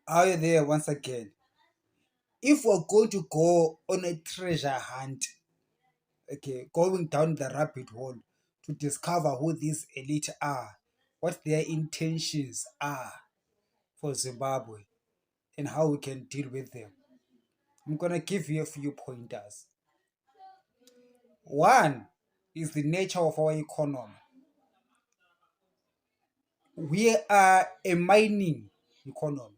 Are you there once again? If we're going to go on a treasure hunt, okay, going down the rabbit hole to discover who these elite are, what their intentions are for Zimbabwe, and how we can deal with them, I'm going to give you a few pointers. One is the nature of our economy. We are a mining economy.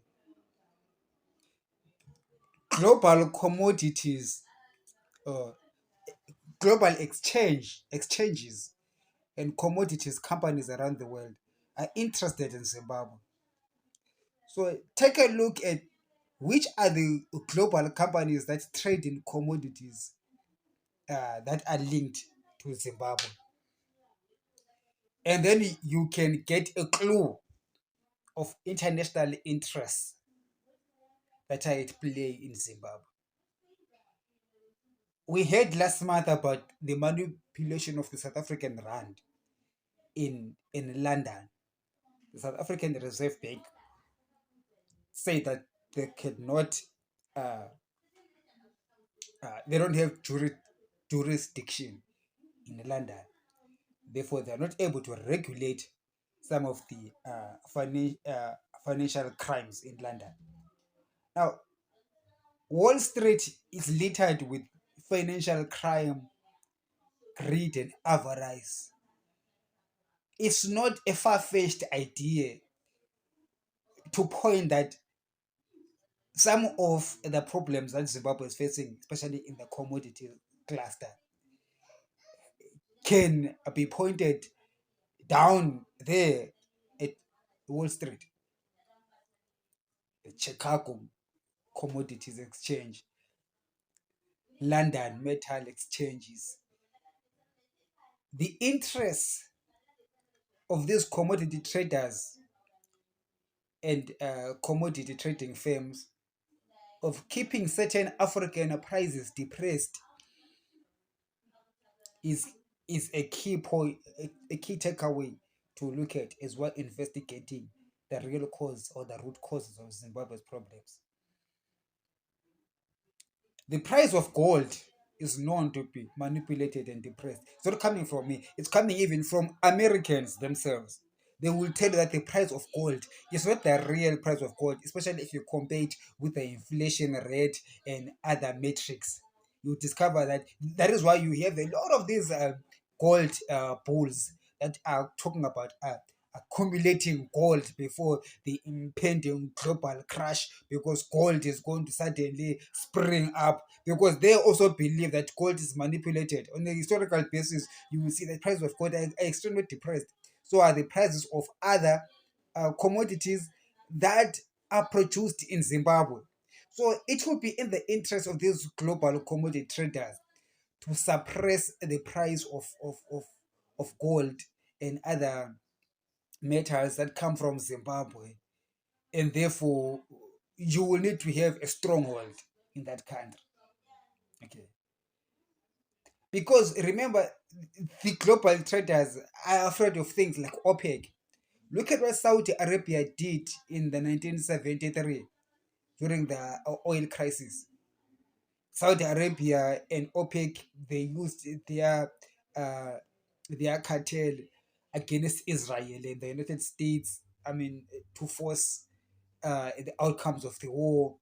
Global commodities, uh, global exchanges, and commodities companies around the world are interested in Zimbabwe. So take a look at which are the global companies that trade in commodities that are linked to Zimbabwe. And then you can get a clue of international interests that are at play in Zimbabwe. We heard last month about the manipulation of the South African rand in London. The South African Reserve Bank say that they cannot, uh, they don't have jurisdiction in London. Therefore, they are not able to regulate some of the financial crimes in London. Now, Wall Street is littered with financial crime, greed, and avarice. It's not a far-fetched idea to point that some of the problems that Zimbabwe is facing, especially in the commodity cluster, can be pointed down there at Wall Street, the Chicago Commodities Exchange, London Metal Exchanges. The interests of these commodity traders and commodity trading firms of keeping certain African prices depressed is a key point, a key takeaway to look at as well investigating the real cause or the root causes of Zimbabwe's problems. The price of gold is known to be manipulated and depressed. It's not coming from me, it's coming even from Americans themselves. They will tell you that the price of gold is not the real price of gold, especially if you compare it with the inflation rate and other metrics. You discover that that is why you have a lot of these gold bulls that are talking about accumulating gold before the impending global crash, because gold is going to suddenly spring up, because they also believe that gold is manipulated. On a historical basis, you will see the price of gold are extremely depressed. So are the prices of other commodities that are produced in Zimbabwe. So it will be in the interest of these global commodity traders to suppress the price of gold and other metals that come from Zimbabwe. And therefore, you will need to have a stronghold in that country. Okay. Because remember, the global traders are afraid of things like OPEC. Look at what Saudi Arabia did in the 1973 during the oil crisis. Saudi Arabia and OPEC, they used uh, their cartel against Israel and the United States. I mean, to force the outcomes of the war.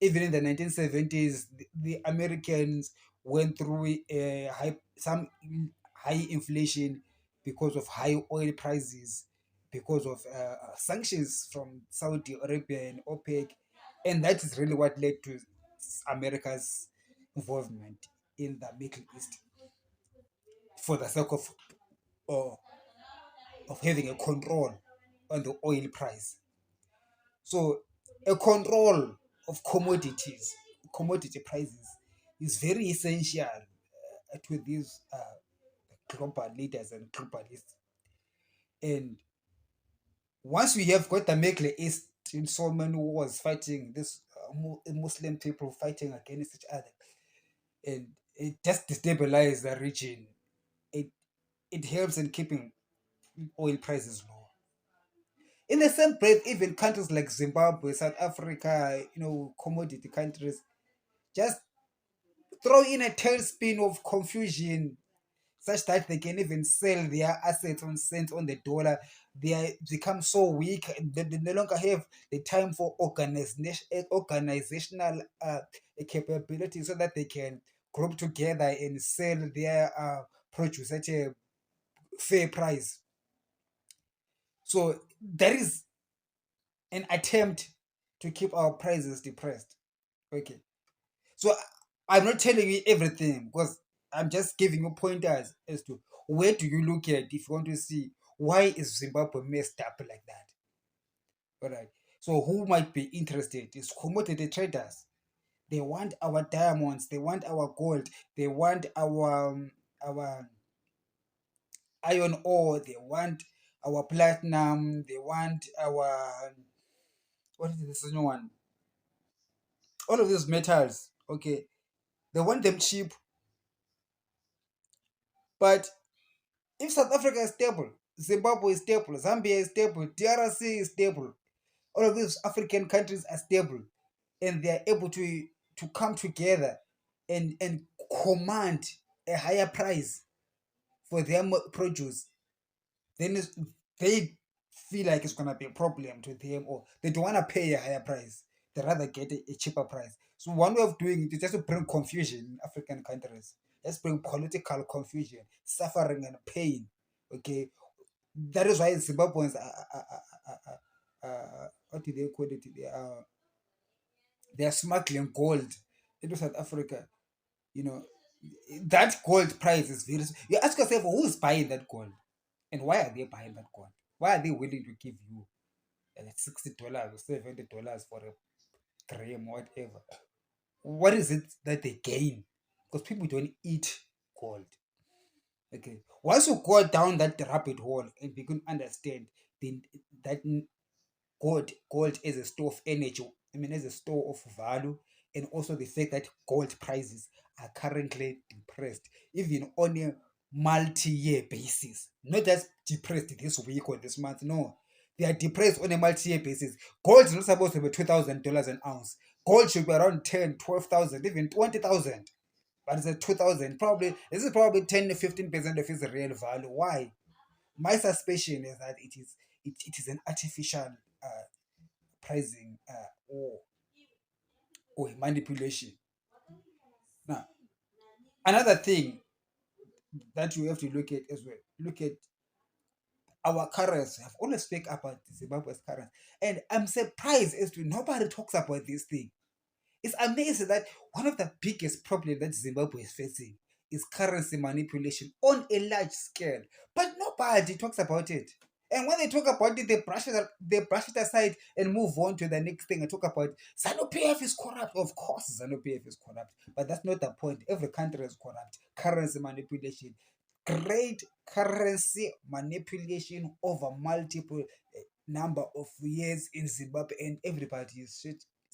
Even in the 1970s, the Americans went through some high inflation because of high oil prices, because of sanctions from Saudi Arabia and OPEC. And that is really what led to America's involvement in the Middle East for the sake uh, of having a control on the oil price. So a control of commodity prices is very essential to these global leaders and globalists. And once we have got the Middle East in so many wars fighting this Muslim people fighting against each other, and it just destabilizes the region. It it helps in keeping oil prices low. In the same breath, even countries like Zimbabwe, South Africa, commodity countries, just throw in a tailspin of confusion such that they can even sell their assets on cents on the dollar. Become so weak, they no longer have the time for organizational capability so that they can group together and sell their produce at a fair price. So there is an attempt to keep our prices depressed. Okay. So I'm not telling you everything because I'm just giving you pointers as to where do you look at if you want to see why is Zimbabwe messed up like that. All right. So who might be interested is commodity traders. They want our diamonds, they want our gold, they want our iron ore, they want our platinum, they want our what is this new one? All of these metals. Okay. They want them cheap, but if South Africa is stable, Zimbabwe is stable, Zambia is stable, DRC is stable, all of these African countries are stable, and they are able to come together and command a higher price for their produce, then they feel like it's gonna be a problem to them, or they don't wanna pay a higher price. They rather get a cheaper price. So one way of doing it is just to bring confusion in African countries. Just bring political confusion, suffering and pain. Okay, that is why Zimbabweans what do they call it? They are smuggling gold into South Africa. You know, that gold price is very. You ask yourself, who's buying that gold, and why are they buying that gold? Why are they willing to give you $60 or $70 for a gram, whatever? What is it that they gain? Because people don't eat gold. Okay, once you go down that rabbit hole and begin to understand the, that gold as a store of energy, I mean, as a store of value, and also the fact that gold prices are currently depressed, even on a multi-year basis, not just depressed this week or this month. No, they are depressed on a multi-year basis. Gold is not supposed to be $2,000 an ounce. Gold should be around 10, 12,000, even 20,000. But it's at 2,000. Probably this is probably 10 to 15% of its real value. Why? My suspicion is that it is an artificial pricing or manipulation. Now, another thing that you have to look at as well, look at our currency. I've always speak about Zimbabwe's currency, and I'm surprised as to nobody talks about this thing. It's amazing that one of the biggest problems that Zimbabwe is facing is currency manipulation on a large scale, but nobody talks about it. And when they talk about it, they brush it aside and move on to the next thing and talk about ZANU PF is corrupt. Of course, ZANU PF is corrupt, but that's not the point. Every country is corrupt. Currency manipulation, great currency manipulation over multiple number of years in Zimbabwe, and everybody is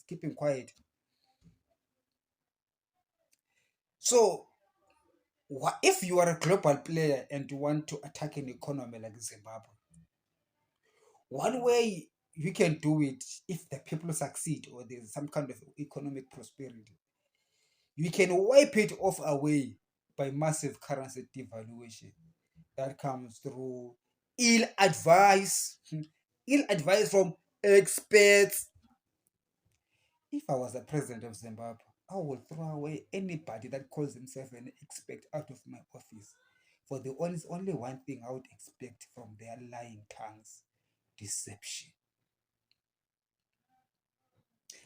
keeping quiet. So, if you are a global player and you want to attack an economy like Zimbabwe, one way you can do it, if the people succeed or there's some kind of economic prosperity, you can wipe it off away by massive currency devaluation that comes through ill advice, ill advice from experts. If I was the president of Zimbabwe, I would throw away anybody that calls himself an expert out of my office. For the only one thing I would expect from their lying tongues: deception.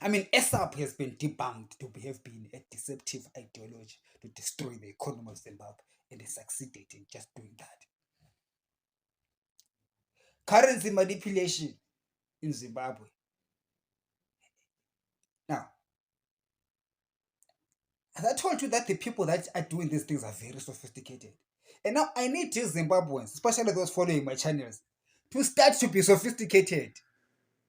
I mean, ESAP has been debunked to have been a deceptive ideology to destroy the economy of Zimbabwe, and they succeeded in just doing that. Currency manipulation in Zimbabwe. Now, as I told you that the people that are doing these things are very sophisticated. And now I need these Zimbabweans, especially those following my channels, to start to be sophisticated.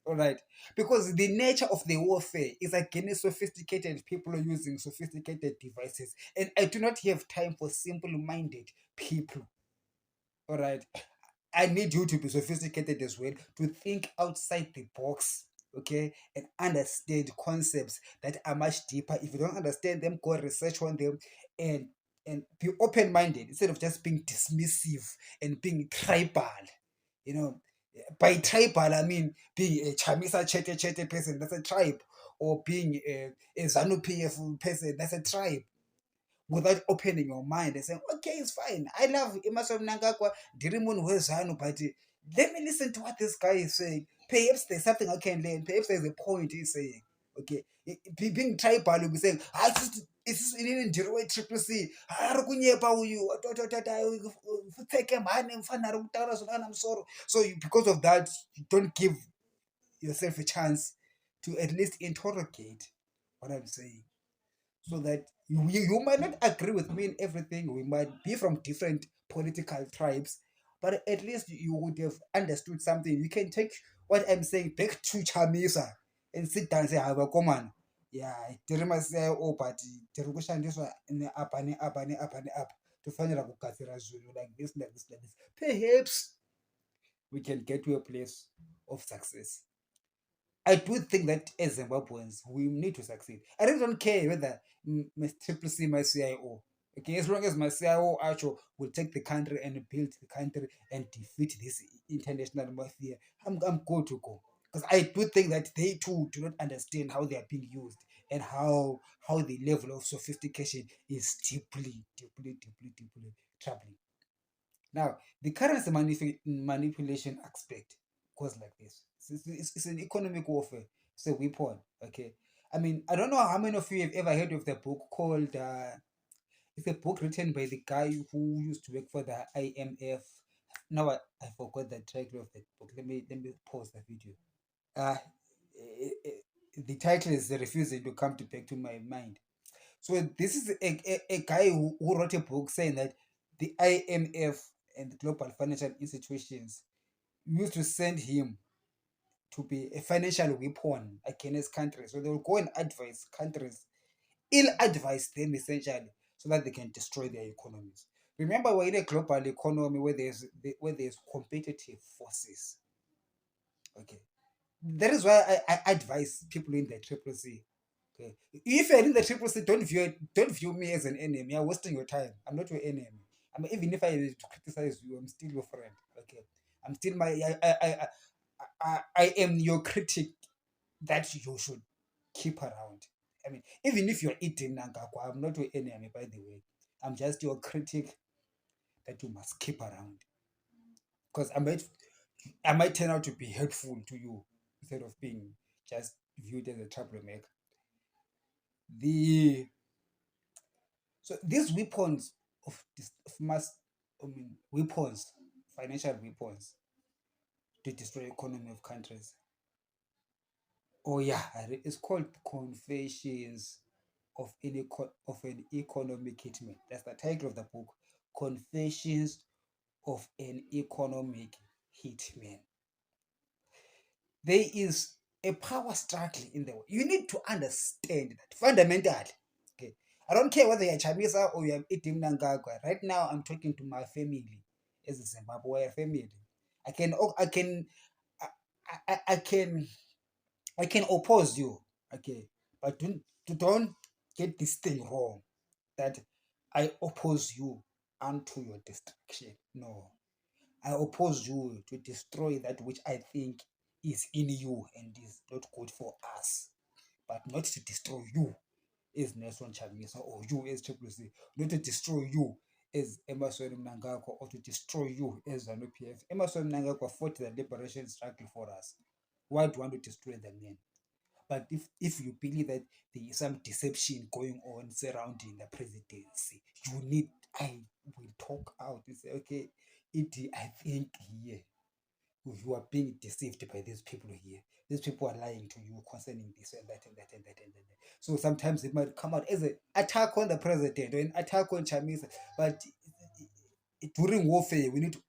All right. Because the nature of the warfare is against sophisticated people using sophisticated devices. And I do not have time for simple minded people. All right. I need you to be sophisticated as well, to think outside the box, okay, and understand concepts that are much deeper. If you don't understand them, go research on them, and be open-minded instead of just being dismissive and being tribal. You know, by tribal I mean being a Chamisa Chete Chete person, that's a tribe, or being a ZANU PF person, that's a tribe, without opening your mind and saying, okay, it's fine. I love Emerson Mnangagwa, Dirimun Wezanu, but let me listen to what this guy is saying. Perhaps there's something I can learn. Perhaps there's a point he's saying. Okay. Being tribal, you'll be saying, it's in Jiro Triple C. Harukunyepa you, take a man and I'm sorry. So because of that, you don't give yourself a chance to at least interrogate what I'm saying, so that you might not agree with me in everything. We might be from different political tribes, but at least you would have understood something. You can take what I'm saying back to Chamisa and sit down and say, "Haba komana, yeah, tiri masaya o but tiri kushandiswa ne apa ne apa ne apa ne apa tofanira kugadzira zvinhu like this like this like this." Perhaps we can get to a place of success. I do think that as Zimbabweans, we need to succeed. I really don't care whether Triple C my CIO. Okay, as long as my CIO actually will take the country and build the country and defeat this international mafia, I'm good to go. Because I do think that they too do not understand how they are being used, and how the level of sophistication is deeply troubling. Now, the currency manipulation aspect goes like this. It's an economic warfare. It's a weapon. Okay. I mean, I don't know how many of you have ever heard of the book called. It's a book written by the guy who used to work for the IMF. Now I forgot the title of that book. Let me pause the video. Uh, the title is refusing to come to back to my mind. So this is a guy who wrote a book saying that the IMF and the global financial institutions used to send him to be a financial weapon against countries. So they will go and advise countries, ill advise them essentially, so that they can destroy their economies. Remember, we're in a global economy where there's competitive forces. Okay, that is why I advise people in the triple C. Okay. If you're in the triple C, don't view me as an enemy. You're wasting your time. I'm not your enemy. I mean, even if I criticize you, I'm still your friend. Okay. I'm still my I am your critic that you should keep around. I mean, even if you're eating Nangakwa, I'm not your enemy, by the way. I'm just your critic that you must keep around. Because I might turn out to be helpful to you instead of being just viewed as a troublemaker. The So these weapons of mass, I mean, weapons, financial weapons to destroy economy of countries. Oh yeah, it's called Confessions of an Economic Hitman. That's the title of the book. Confessions of an Economic Hitman. There is a power struggle in the world. You need to understand that fundamentally. Okay. I don't care whether you're Chamisa or you're Itim Nangagwa. Right now, I'm talking to my family as a Zimbabwe family. I can, I can, I can oppose you. Okay, but don't get this thing wrong. That I oppose you unto your destruction. No, I oppose you to destroy that which I think is in you and is not good for us, but not to destroy you as Nelson Chamisa or you as Triple C, not to destroy you as Emerson Mnangagwa or to destroy you as ZANU PF. Emerson Mnangagwa fought the liberation struggle for us. Why do you want to destroy the man? But if you believe that there is some deception going on surrounding the presidency, you need I will talk out and say, okay, I think here you are being deceived by these people here. These people are lying to you concerning this and that and that and that and that. So sometimes it might come out as an attack on the president or an attack on Chamisa. But during warfare, we need to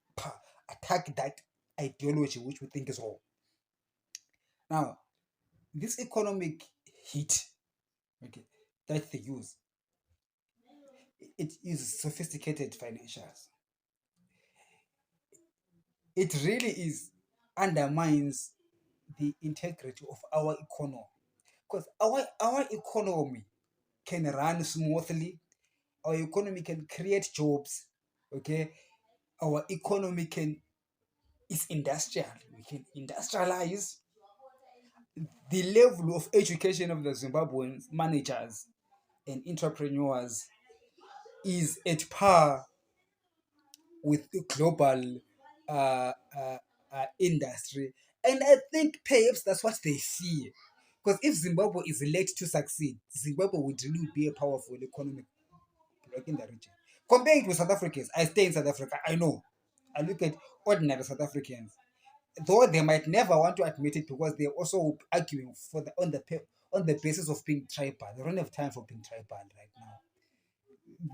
attack that ideology which we think is wrong. Now, this economic hit, okay, that they use, it is sophisticated financials. It really is undermines the integrity of our economy, because our economy can run smoothly, our economy can create jobs, okay, our economy can is industrial, we can industrialize. The level of education of the Zimbabwean managers and entrepreneurs is at par with the global uh, uh, industry. And I think perhaps that's what they fear. Because if Zimbabwe is late to succeed, Zimbabwe would really be a powerful economic bloc in the region. Compared with South Africans, I stay in South Africa, I know. I look at ordinary South Africans, though they might never want to admit it because they're also arguing for the on the basis of being tribal. They don't have time for being tribal right now.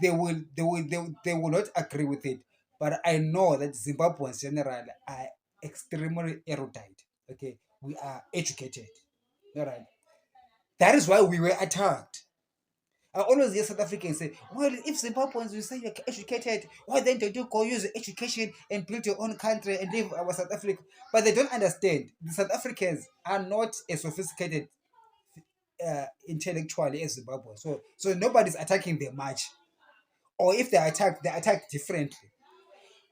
They will not agree with it. But I know that Zimbabweans in general are extremely erudite. Okay, we are educated. All right. That is why we were attacked. I always hear South Africans say, well, if Zimbabweans will say you're educated, why then don't you go use education and build your own country and live our South Africa? But they don't understand. The South Africans are not as sophisticated intellectually as Zimbabwe. So nobody's attacking them much. Or if they attack differently.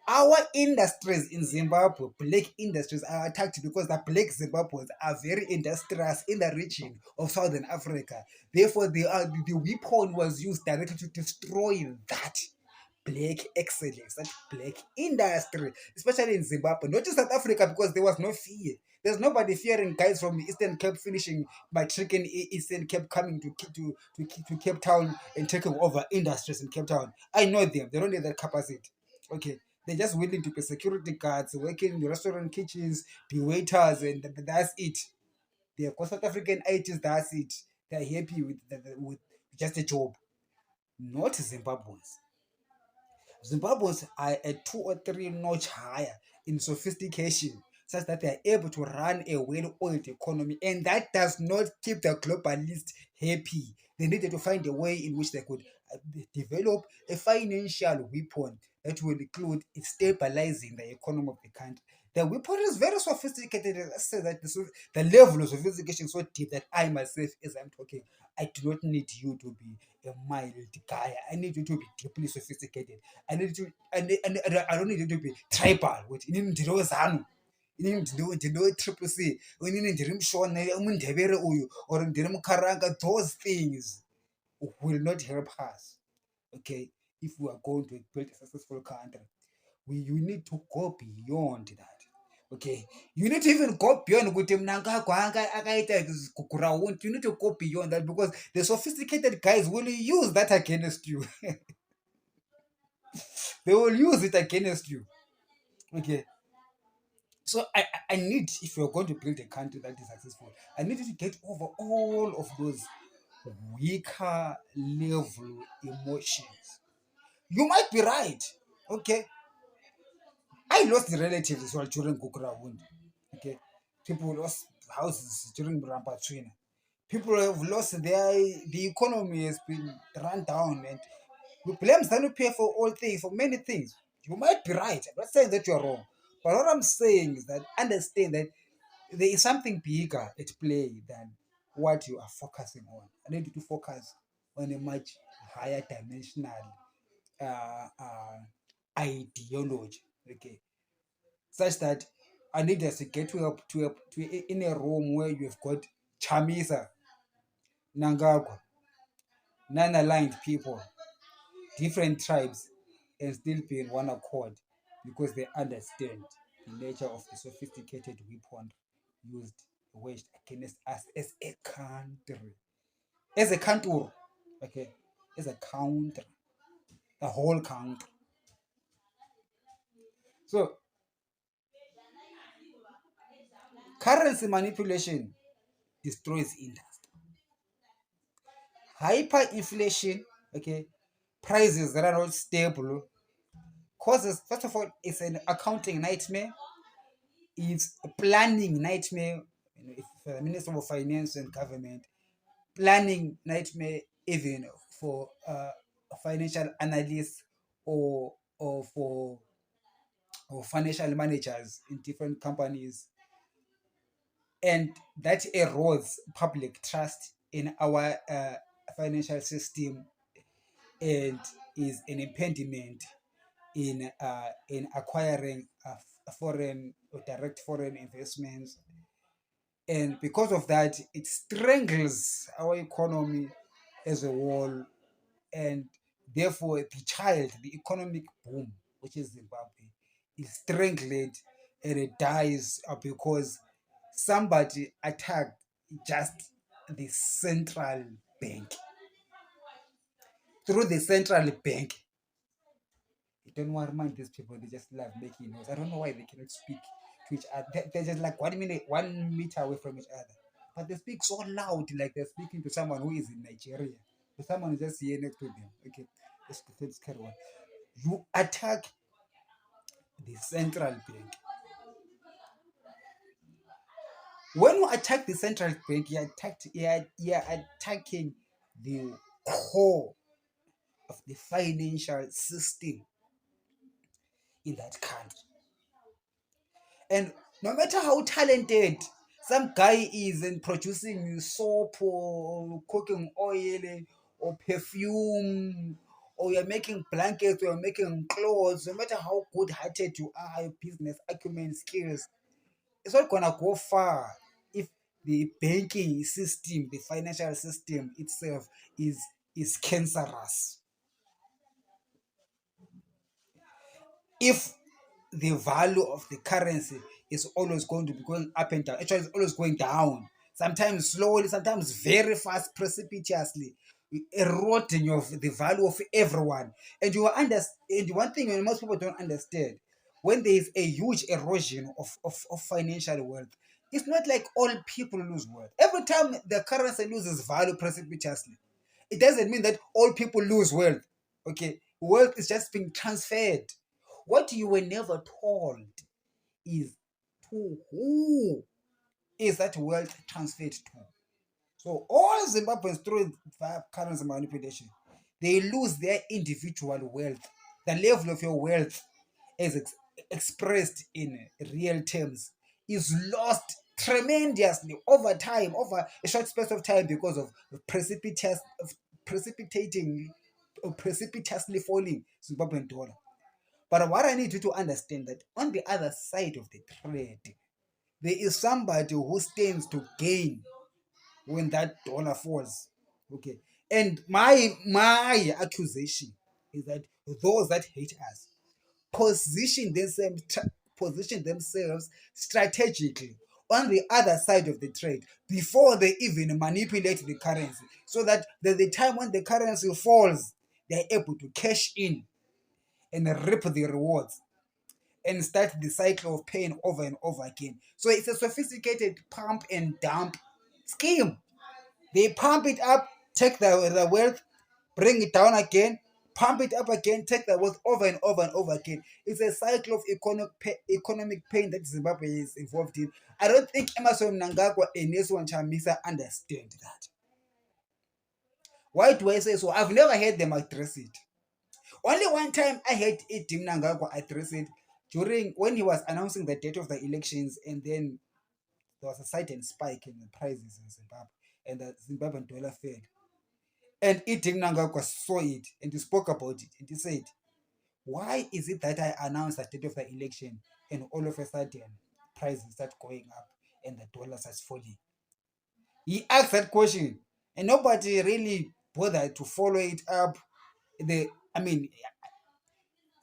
Our industries in Zimbabwe, black industries, are attacked because the black Zimbabweans are very industrious in the region of Southern Africa. Therefore, the weapon was used directly to destroy that black excellence, that black industry, especially in Zimbabwe, not in South Africa, because there was no fear. There's nobody fearing guys from the Eastern Cape finishing by tricking Eastern Cape coming to Cape Town and taking over industries in Cape Town. I know them. They don't have that capacity. Okay. They're just willing to be security guards, working in the restaurant kitchens, be waiters, and that's it. They've got South African ITs, that's it. They're happy with just a job. Not Zimbabweans. Zimbabweans are a 2 or 3 notch higher in sophistication, such that they are able to run a well-oiled economy, and that does not keep the globalists happy. They needed to find a way in which they could develop a financial weapon that will include stabilizing the economy of the country. The weapon is very sophisticated. I say that the level of sophistication is so deep that I myself, as I'm talking, I do not need you to be a mild guy. I need you to be deeply sophisticated. I don't need you to be tribal. Which inini ndiri wezanu, inini ndiri wetriple C, inini ndiri mushona mundebere uyu, or ndiri mukaranga. Those things will not help us. Okay, if we are going to build a successful country, you need to go beyond that. Okay, you need to even go beyond kuti mnangagwa akaita ground. You need to go beyond that, because the sophisticated guys will use that against you. They will use it against you. Okay, so I need, if you're going to build a country that is successful, I need you to get over all of those weaker level emotions. You might be right. Okay, I lost relatives as well during Gukura Wound. Okay, people lost houses during Rampatswina. People have lost the economy has been run down, and we blame ZANU PF for all things, for many things. You might be right. I'm not saying that you're wrong. But what I'm saying is that understand that there is something bigger at play than what you are focusing on. I need you to focus on a much higher dimensional ideology. Okay, such that I need us to get in a room where you've got Chamisa, Nangagwa, non-aligned people, different tribes, and still be in one accord, because they understand the nature of the sophisticated weapon used, waged against us as a country. As a country, okay, as a country, the whole country. So, currency manipulation destroys industry. Hyperinflation, okay, prices that are not stable causes, first of all, it's an accounting nightmare, it's a planning nightmare. If the Minister of Finance and Government, planning nightmare even for financial analysts, or for or financial managers in different companies, and that erodes public trust in our financial system, and is an impediment in acquiring foreign or direct foreign investments. And because of that, it strangles our economy as a whole, and therefore the economic boom, which is Zimbabwe, is strangled, and it dies because somebody attacked just the central bank. Through the central bank, you don't want to mind these people, they just love making noise. I don't know why they cannot speak to each other. They're just like 1 minute, 1 meter away from each other. But they speak so loud, like they're speaking to someone who is in Nigeria. To someone who's just here next to them. Okay, let's carry on. You attack the central bank. When you attack the central bank, you're attacking the core of the financial system in that country. And no matter how talented some guy is in producing soap or cooking oil or perfume, or you're making blankets or you're making clothes, no matter how good hearted you are, your business acumen skills, it's not gonna go far if the banking system, the financial system itself is cancerous. If the value of the currency is always going to be going up and down, actually it's always going down, sometimes slowly, sometimes very fast, precipitously eroding the value of everyone. And you understand, and one thing most people don't understand, when there is a huge erosion of financial wealth, it's not like all people lose wealth. Every time the currency loses value precipitously, it doesn't mean that all people lose wealth. Okay, wealth is just being transferred. What you were never told is to who is that wealth transferred to. So all Zimbabweans through currency manipulation, they lose their individual wealth. The level of your wealth, as expressed in real terms, is lost tremendously over time, over a short space of time, because of precipitating or precipitously falling Zimbabwean dollar. But what I need you to understand, that on the other side of the trade, there is somebody who stands to gain when that dollar falls. Okay. And my accusation is that those that hate us position themselves position themselves strategically on the other side of the trade before they even manipulate the currency, so that the time when the currency falls, they're able to cash in and reap the rewards and start the cycle of pain over and over again. So it's a sophisticated pump and dump scheme. They pump it up, take the wealth, bring it down again, pump it up again, take the wealth over and over and over again. It's a cycle of economic pain that Zimbabwe is involved in. I don't think Emerson Mnangagwa and Nelson Chamisa understand that. Why do I say so? I've never heard them address it. Only one time I heard Edim Mnangagwa address it, during when he was announcing the date of the elections, and then there was a sudden spike in the prices in Zimbabwe, and the Zimbabwean dollar fell. And Edim Mnangagwa saw it, and he spoke about it, and he said, why is it that I announced the date of the election and all of a sudden prices start going up and the dollar starts falling? He asked that question, and nobody really bothered to follow it up. I mean,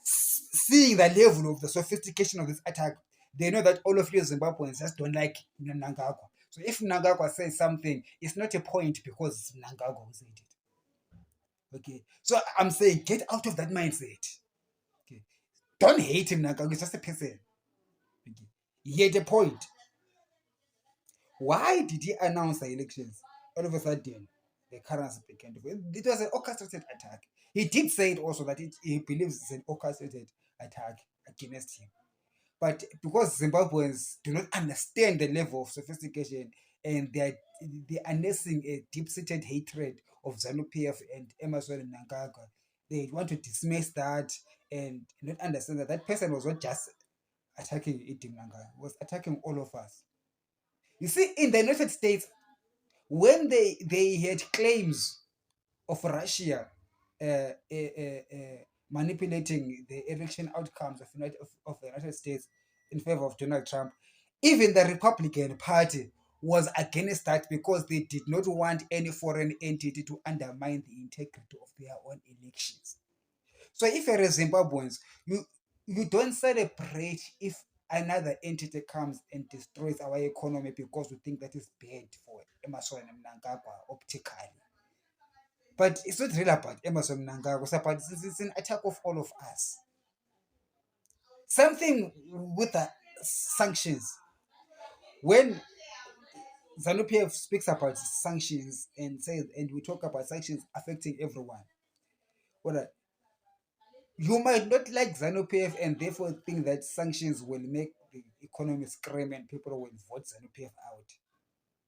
seeing the level of the sophistication of this attack, they know that all of you Zimbabweans just don't like Mnangagwa. So if Mnangagwa says something, it's not a point because it's Mnangagwa who said it. Okay, so I'm saying get out of that mindset. Okay, don't hate him, Mnangagwa. He's just a person. Okay, he had a point. Why did he announce the elections? All of a sudden, the currency began to fall. It was an orchestrated attack. He did say it also that he believes it's an orchestrated attack against him. But because Zimbabweans do not understand the level of sophistication, and they are nursing a deep-seated hatred of ZANU-PF and Emerson Mnangagwa, they want to dismiss that and not understand that that person was not just attacking Idi Mnangagwa, was attacking all of us. You see, in the United States, when they had claims of Russia manipulating the election outcomes of the United States in favor of Donald Trump, even the Republican Party was against that because they did not want any foreign entity to undermine the integrity of their own elections. So if you're a Zimbabweans, you don't celebrate if another entity comes and destroys our economy because we think that is bad for Emerson Mnangagwa optically. But it's not really about Emerson Mnangagwa, it's an attack of all of us. Something with the sanctions. When ZANU-PF speaks about sanctions and says, and we talk about sanctions affecting everyone, well, you might not like ZANU-PF and therefore think that sanctions will make the economy scream and people will vote ZANU-PF out.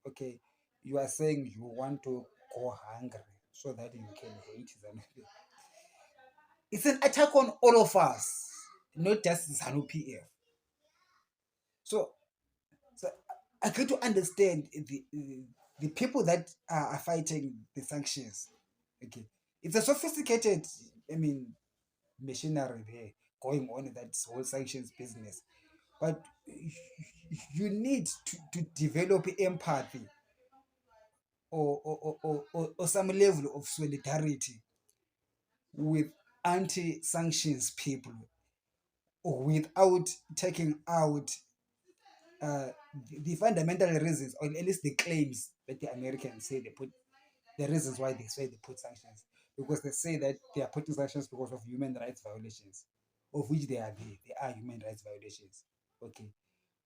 Okay, you are saying you want to go hungry so that you can hate ZANU-PF. It's an attack on all of us, not just ZANU-PF. So, so I get to understand the people that are fighting the sanctions. Okay, it's a sophisticated, I mean, machinery there going on in that whole sanctions business. But you need to develop empathy or some level of solidarity with anti-sanctions people without taking out the fundamental reasons, or at least the claims that the Americans say they put, the reasons why they say they put sanctions. Because they say that they are putting sanctions because of human rights violations, of which they are there. They are human rights violations. Okay.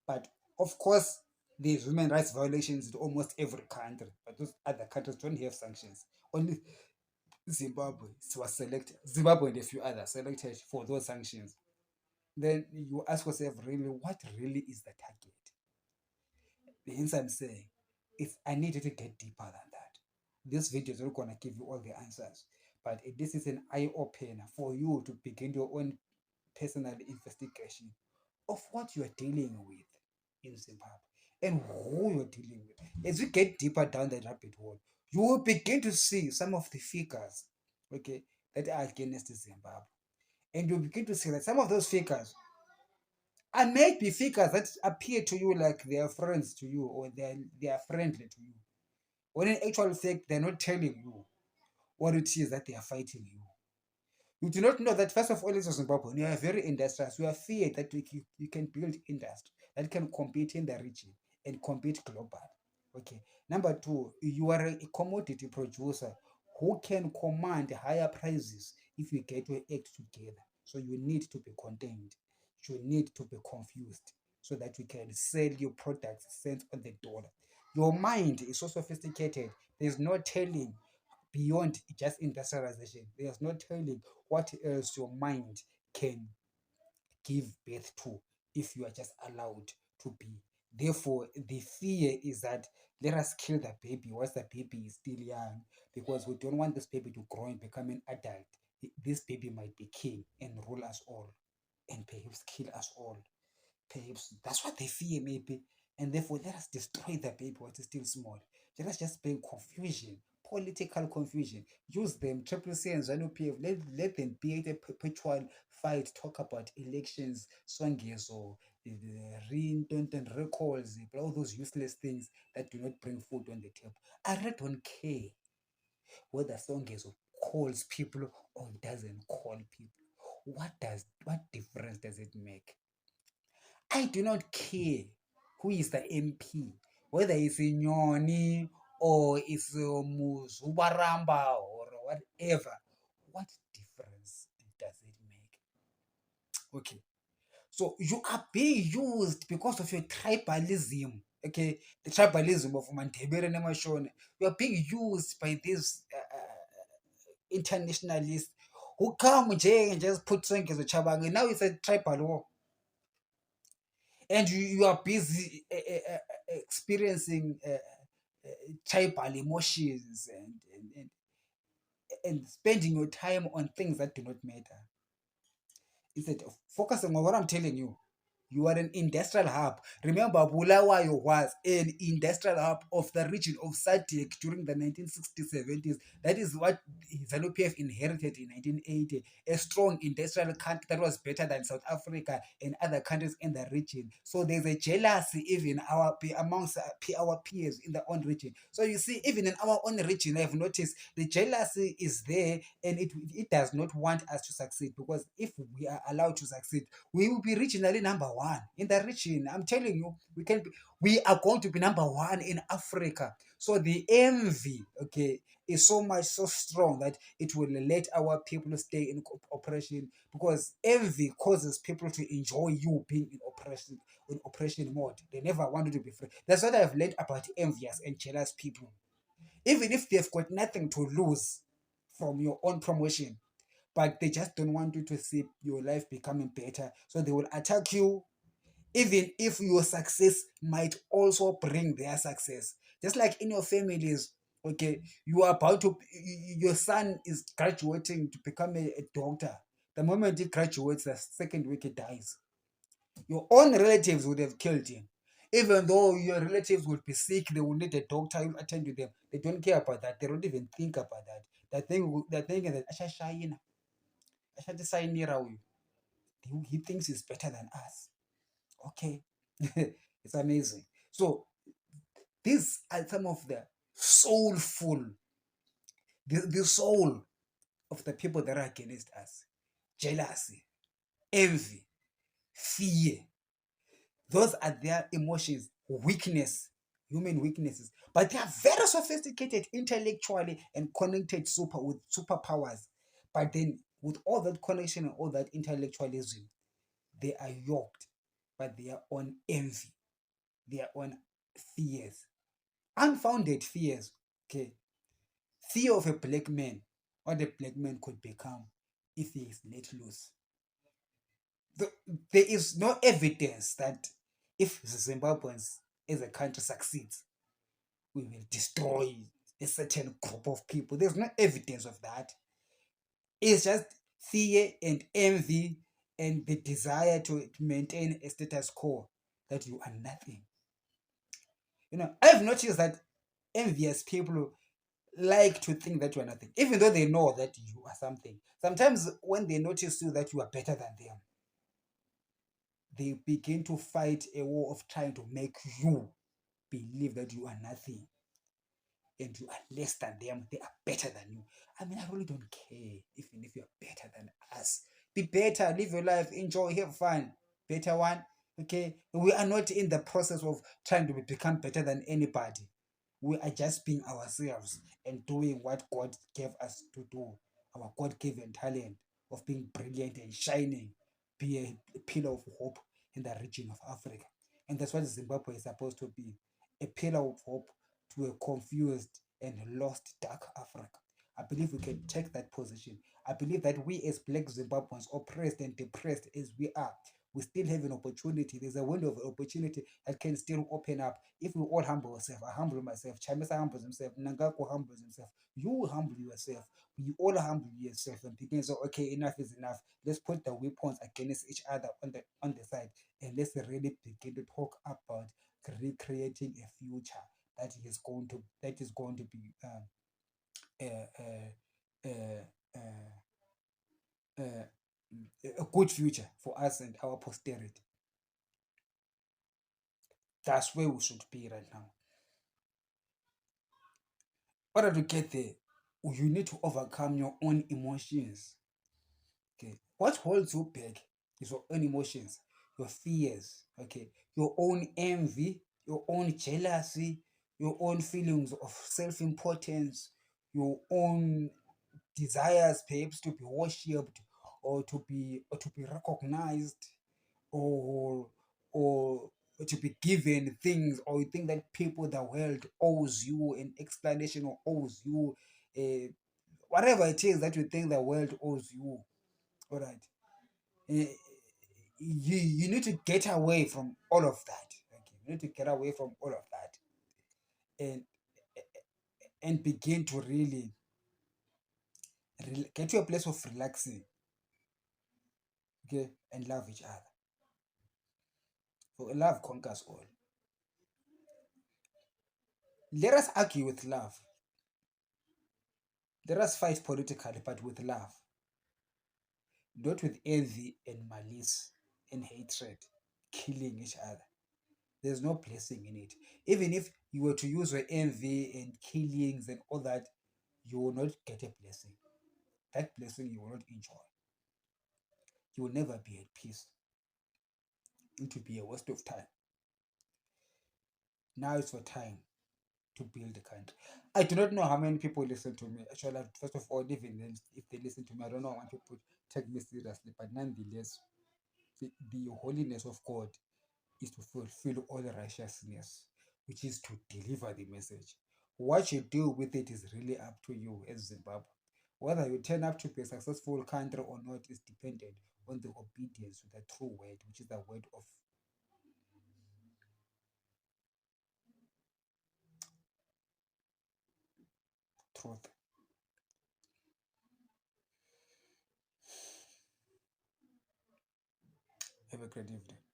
But of course, there's human rights violations in almost every country, but those other countries don't have sanctions. Only Zimbabwe was selected, Zimbabwe and a few others selected for those sanctions. Then you ask yourself, really, what really is the target? Hence, I'm saying, if I needed to get deeper than that, this video is not going to give you all the answers, but this is an eye opener for you to begin your own personal investigation of what you are dealing with in Zimbabwe and who you're dealing with. As you get deeper down the rabbit hole, you will begin to see some of the figures, okay, that are against Zimbabwe. And you'll begin to see that some of those figures are maybe figures that appear to you like they are friends to you or they are friendly to you. When in actual fact, they're not telling you what it is that they are fighting you. You do not know that, first of all, as a Zimbabwean, you are very industrious. You are feared that you can build industry that can compete in the region and compete globally. Okay. Number two, you are a commodity producer who can command higher prices if you get your act together. So you need to be contained. You need to be confused so that you can sell your products cents on the dollar. Your mind is so sophisticated. There's no telling beyond just industrialization. There's no telling what else your mind can give birth to if you are just allowed to be. Therefore, the fear is that let us kill the baby whilst the baby is still young, because we don't want this baby to grow and become an adult. This baby might be king and rule us all and perhaps kill us all. Perhaps that's what they fear, maybe. And therefore, let us destroy the baby while it's still small. Let us just bring confusion, political confusion. Use them, Triple C and ZANU-PF. Let them be a perpetual fight, talk about elections, songezo, and recalls, all those useless things that do not bring food on the table. I really don't care whether songezo calls people or doesn't call people. What difference does it make? I do not care who is the MP, whether it's Nyoni or it's Muzubaramba or whatever. What difference does it make? Okay. So you are being used because of your tribalism. Okay, the tribalism of Mandebere and Mashone. You are being used by these internationalists who come and just put things as a chabang. Now it's a tribal war. And you are busy experiencing tribal emotions and spending your time on things that do not matter, instead of focusing on what I'm telling you. You are an industrial hub. Remember, Bulawayo was an industrial hub of the region of SADC during the 1960s, 70s. That is what ZANU-PF inherited in 1980. A strong industrial country that was better than South Africa and other countries in the region. So there's a jealousy even amongst our peers in the own region. So you see, even in our own region, I've noticed the jealousy is there, and it does not want us to succeed, because if we are allowed to succeed, we will be regionally number one in the region. I'm telling you, we are going to be number one in Africa. So the envy, okay, is so much so strong that it will let our people stay in oppression, because envy causes people to enjoy you being in oppression mode. They never wanted to be free. That's what I've learned about envious and jealous people. Even if they've got nothing to lose from your own promotion, but they just don't want you to see your life becoming better. So they will attack you, even if your success might also bring their success. Just like in your families, okay, you are about to, your son is graduating to become a doctor. The moment he graduates, the second week he dies. Your own relatives would have killed him. Even though your relatives would be sick, they will need a doctor, you'll attend to them. They don't care about that. They don't even think about that. They're thinking that Ashashayina, Ashatisainira, he thinks he's better than us. Okay. It's amazing. So these are some of the soulful, the soul of the people that are against us. Jealousy, envy, fear. Those are their emotions, weakness, human weaknesses. But they are very sophisticated intellectually and connected with superpowers. But then with all that connection and all that intellectualism, they are yoked by their own envy, their own fears, unfounded fears. Okay, fear of a black man, what a black man could become if he is let loose. There is no evidence that if the Zimbabweans as a country succeeds, we will destroy a certain group of people. There's no evidence of that. It's just fear and envy and the desire to maintain a status quo, that you are nothing. I've noticed that envious people like to think that you are nothing, even though they know that you are something. Sometimes when they notice you that you are better than them, they begin to fight a war of trying to make you believe that you are nothing and you are less than them. They are better than you. I mean, I really don't care even if you are better than us. Be better, live your life, enjoy, have fun. Better one. Okay, we are not in the process of trying to become better than anybody. We are just being ourselves and doing what God gave us to do, our God given talent of being brilliant and shining, be a pillar of hope in the region of Africa. And that's what Zimbabwe is supposed to be, a pillar of hope to a confused and lost dark Africa. I believe we can take that position. I believe that we, as black Zimbabweans, oppressed and depressed as we are, we still have an opportunity. There's a window of opportunity that can still open up if we all humble ourselves. I humble myself. Chamisa humbles himself. Nangako humbles himself. You humble yourself. We all humble yourself and begin. So okay, enough is enough. Let's put the weapons against each other on the side, and let's really begin to talk about recreating a future that is going to be uh, uh, uh, uh, a good future for us and our posterity. That's where we should be right now. In order to get there, you need to overcome your own emotions. Okay, what holds you back is your own emotions, your fears. Okay, your own envy, your own jealousy, your own feelings of self-importance, your own desires perhaps to be worshipped, or to be recognized, or or to be given things, or you think that people, the world owes you an explanation or owes you whatever it is that you think the world owes you. All right. Eh, you need to get away from all of that. Okay, you need to get away from all of that, and begin to really get to a place of relaxing, okay, and love each other. For love conquers all. Let us argue with love. Let us fight politically, but with love, not with envy and malice and hatred, killing each other. There's no blessing in it. Even if you were to use your envy and killings and all that, you will not get a blessing. That blessing you will not enjoy. You will never be at peace. It will be a waste of time. Now it's your time to build the country. I do not know how many people listen to me. Actually, first of all, even then, if they listen to me, I don't know how many people take me seriously. But nonetheless, the holiness of God is to fulfill all righteousness, which is to deliver the message. What you do with it is really up to you as Zimbabwe. Whether you turn up to be a successful country or not is dependent on the obedience to the true word, which is the word of truth. Have a great evening.